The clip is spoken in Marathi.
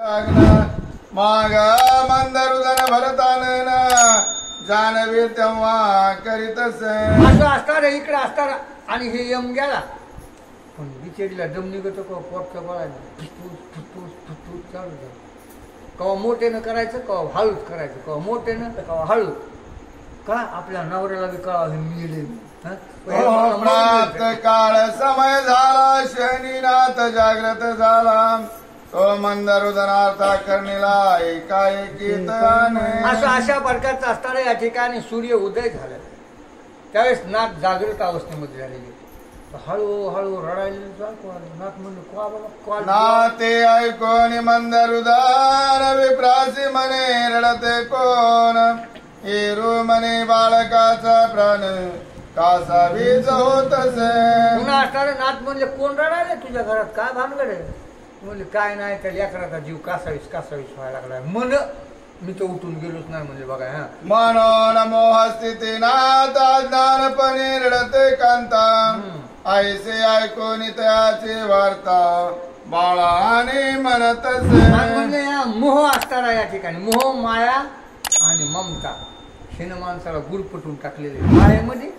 माग मंदरुदन भरतान जानवी तेव्हा करीतस असं असणार इकडे असणार आणि हे यम गेला पण बिचारीला दम निघतो का पोटचं बळायला फुसफुस फुसफुस फुसफुस चालू झालं. कवा मोठ्यानं करायचं कवा हळूच करायचं कवा मोठ्यानं तर कवा हळू का आपल्या नवऱ्याला बी कळा मिळेल. प्राप्त काळ समय झाला शनीनाथ जागृत झाला तो मंदरुदनार्था करणीला एकाएकीत असं अशा प्रकारचं असताना या ठिकाणी सूर्य उदय झाला त्यावेळेस नाथ जागृत अवस्थेमध्ये झालेली हळूहळू रडायला नाथ म्हणलं ना ते ऐकून मंदरुदन विप्रासी म्हणे रडते कोण हिरू म्हणे बाळकाचा प्राण कासा वीज होत पुन्हा असणारे नाथ म्हणले कोण रडायला तुझ्या घरात काय भानगड आहे म्हणले काय नाही त्या लेकराचा जीव कासावीस व्हायला लागलाय मन मी तर उठून गेलोच नाही म्हणजे बघा हा म्हणून मोह स्थिती नाथ ज्ञानपणे रडते कांता ऐसे ऐकून त्याची वार्ता बाळाने म्हणतच म्हणजे मोह असताना या ठिकाणी मोह माया आणि ममता हिन माणसाला गुरपटून टाकलेले मायेमध्ये